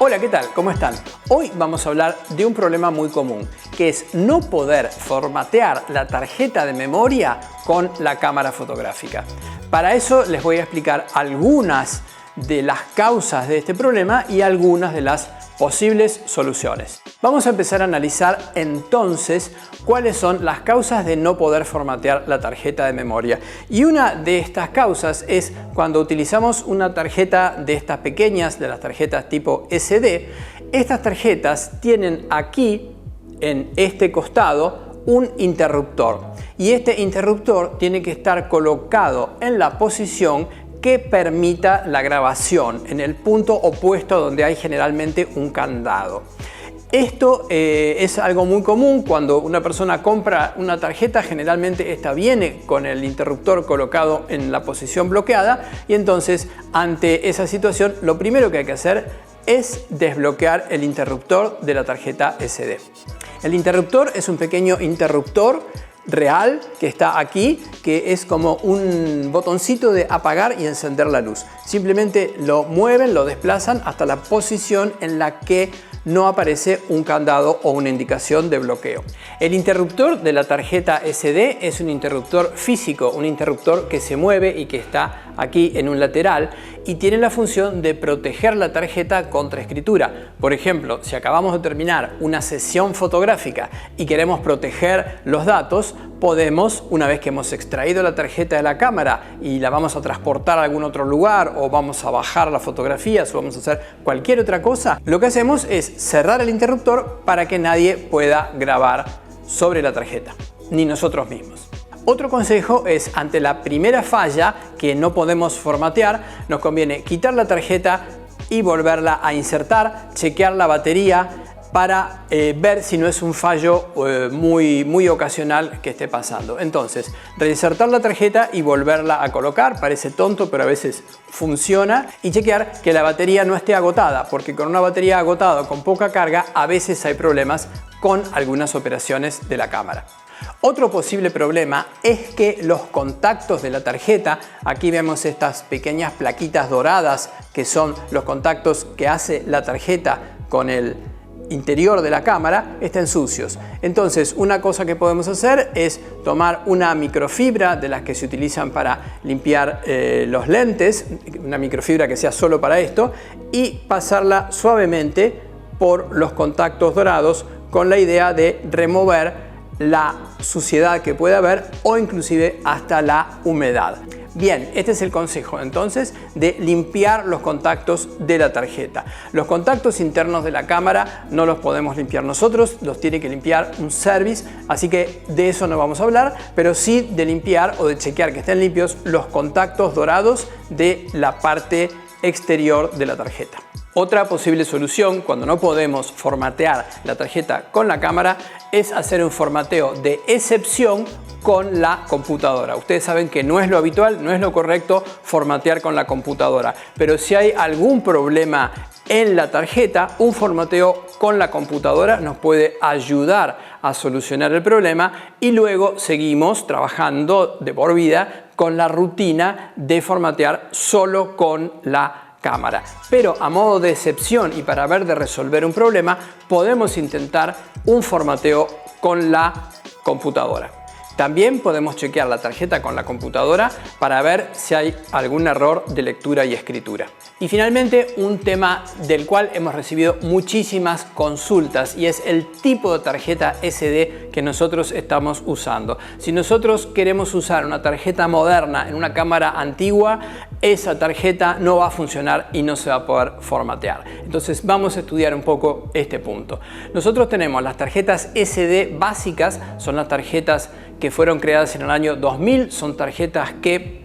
Hola, ¿qué tal? ¿Cómo están? Hoy vamos a hablar de un problema muy común, que es no poder formatear la tarjeta de memoria con la cámara fotográfica. Para eso les voy a explicar algunas de las causas de este problema y algunas de las posibles soluciones. Vamos a empezar a analizar entonces cuáles son las causas de no poder formatear la tarjeta de memoria. Y una de estas causas es cuando utilizamos una tarjeta de estas pequeñas, de las tarjetas tipo SD. Estas tarjetas tienen aquí, en este costado, un interruptor. Y este interruptor tiene que estar colocado en la posición que permita la grabación, en el punto opuesto donde hay generalmente un candado. Esto es algo muy común cuando una persona compra una tarjeta, generalmente esta viene con el interruptor colocado en la posición bloqueada y entonces ante esa situación lo primero que hay que hacer es desbloquear el interruptor de la tarjeta SD. El interruptor es un pequeño interruptor real que está aquí, que es como un botoncito de apagar y encender la luz. Simplemente lo mueven, lo desplazan hasta la posición en la que no aparece un candado o una indicación de bloqueo. El interruptor de la tarjeta SD es un interruptor físico, un interruptor que se mueve y que está aquí en un lateral y tiene la función de proteger la tarjeta contra escritura. Por ejemplo, si acabamos de terminar una sesión fotográfica y queremos proteger los datos, podemos, una vez que hemos extraído la tarjeta de la cámara y la vamos a transportar a algún otro lugar o vamos a bajar las fotografías o vamos a hacer cualquier otra cosa, lo que hacemos es cerrar el interruptor para que nadie pueda grabar sobre la tarjeta, ni nosotros mismos. Otro consejo es, ante la primera falla que no podemos formatear, nos conviene quitar la tarjeta y volverla a insertar, chequear la batería para ver si no es un fallo muy ocasional que esté pasando. Entonces, reinsertar la tarjeta y volverla a colocar, parece tonto, pero a veces funciona, y chequear que la batería no esté agotada, porque con una batería agotada con poca carga, a veces hay problemas con algunas operaciones de la cámara. Otro posible problema es que los contactos de la tarjeta, aquí vemos estas pequeñas plaquitas doradas que son los contactos que hace la tarjeta con el interior de la cámara, estén sucios. Entonces, una cosa que podemos hacer es tomar una microfibra de las que se utilizan para limpiar los lentes, una microfibra que sea solo para esto, y pasarla suavemente por los contactos dorados con la idea de remover la suciedad que puede haber o inclusive hasta la humedad. Bien, este es el consejo entonces de limpiar los contactos de la tarjeta. Los contactos internos de la cámara no los podemos limpiar nosotros, los tiene que limpiar un service, así que de eso no vamos a hablar, pero sí de limpiar o de chequear que estén limpios los contactos dorados de la parte exterior de la tarjeta. Otra posible solución cuando no podemos formatear la tarjeta con la cámara es hacer un formateo de excepción con la computadora. Ustedes saben que no es lo habitual, no es lo correcto formatear con la computadora, pero si hay algún problema en la tarjeta, un formateo con la computadora nos puede ayudar a solucionar el problema y luego seguimos trabajando de por vida con la rutina de formatear solo con la cámara. Pero a modo de excepción y para ver de resolver un problema, podemos intentar un formateo con la computadora. También podemos chequear la tarjeta con la computadora para ver si hay algún error de lectura y escritura. Y finalmente, un tema del cual hemos recibido muchísimas consultas y es el tipo de tarjeta SD que nosotros estamos usando. Si nosotros queremos usar una tarjeta moderna en una cámara antigua, esa tarjeta no va a funcionar y no se va a poder formatear. Entonces vamos a estudiar un poco este punto. Nosotros tenemos las tarjetas SD básicas, son las tarjetas que fueron creadas en el año 2000, son tarjetas que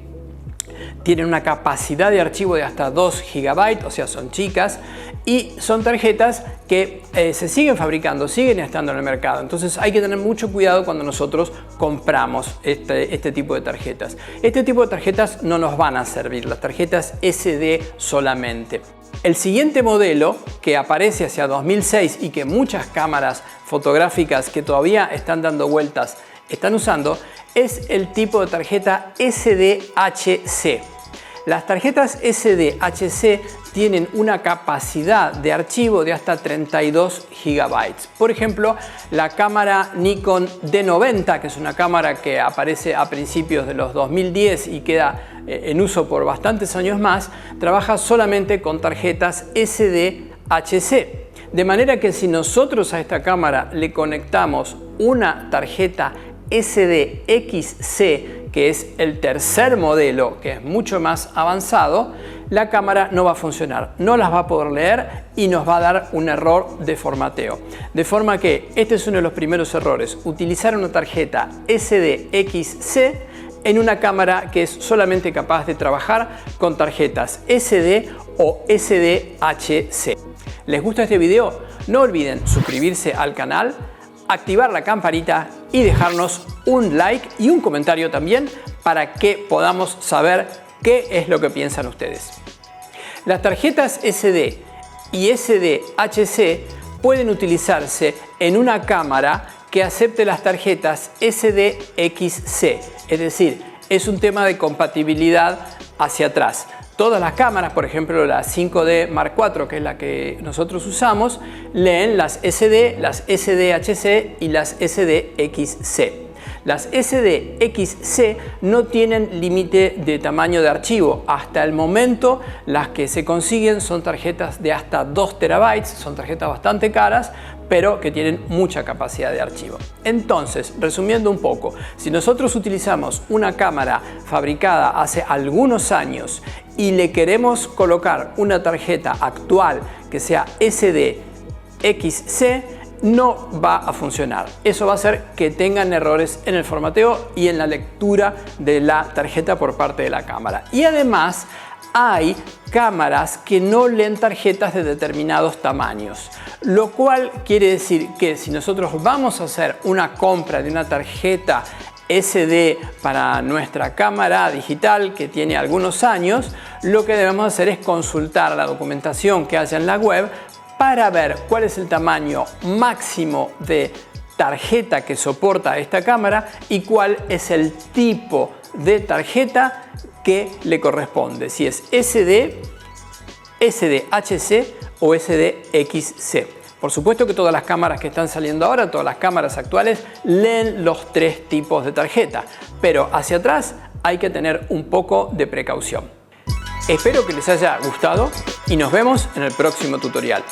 tienen una capacidad de archivo de hasta 2 GB, o sea, son chicas, y son tarjetas que se siguen fabricando, siguen estando en el mercado. Entonces hay que tener mucho cuidado cuando nosotros compramos este tipo de tarjetas. Este tipo de tarjetas no nos van a servir, las tarjetas SD solamente. El siguiente modelo que aparece hacia 2006 y que muchas cámaras fotográficas que todavía están dando vueltas están usando es el tipo de tarjeta SDHC. Las tarjetas SDHC tienen una capacidad de archivo de hasta 32 GB. Por ejemplo, la cámara Nikon D90, que es una cámara que aparece a principios de los 2010 y queda en uso por bastantes años más, trabaja solamente con tarjetas SDHC. De manera que si nosotros a esta cámara le conectamos una tarjeta SDXC, que es el tercer modelo, que es mucho más avanzado, la cámara no va a funcionar, no las va a poder leer y nos va a dar un error de formateo. De forma que este es uno de los primeros errores, utilizar una tarjeta SDXC en una cámara que es solamente capaz de trabajar con tarjetas SD o SDHC. ¿Les gusta este video? No olviden suscribirse al canal, activar la campanita y dejarnos un like y un comentario también para que podamos saber qué es lo que piensan ustedes. Las tarjetas SD y SDHC pueden utilizarse en una cámara que acepte las tarjetas SDXC, es decir, es un tema de compatibilidad hacia atrás. Todas las cámaras, por ejemplo la 5D Mark IV, que es la que nosotros usamos, leen las SD, las SDHC y las SDXC. Las SDXC no tienen límite de tamaño de archivo. Hasta el momento las que se consiguen son tarjetas de hasta 2 TB, son tarjetas bastante caras, pero que tienen mucha capacidad de archivo. Entonces, resumiendo un poco, si nosotros utilizamos una cámara fabricada hace algunos años y le queremos colocar una tarjeta actual que sea SDXC, no va a funcionar. Eso va a hacer que tengan errores en el formateo y en la lectura de la tarjeta por parte de la cámara. Y además hay cámaras que no leen tarjetas de determinados tamaños, lo cual quiere decir que si nosotros vamos a hacer una compra de una tarjeta SD para nuestra cámara digital que tiene algunos años, lo que debemos hacer es consultar la documentación que haya en la web para ver cuál es el tamaño máximo de tarjeta que soporta esta cámara y cuál es el tipo de tarjeta que le corresponde, si es SD, SDHC o SDXC. Por supuesto que todas las cámaras que están saliendo ahora, todas las cámaras actuales, leen los tres tipos de tarjeta, pero hacia atrás hay que tener un poco de precaución. Espero que les haya gustado y nos vemos en el próximo tutorial.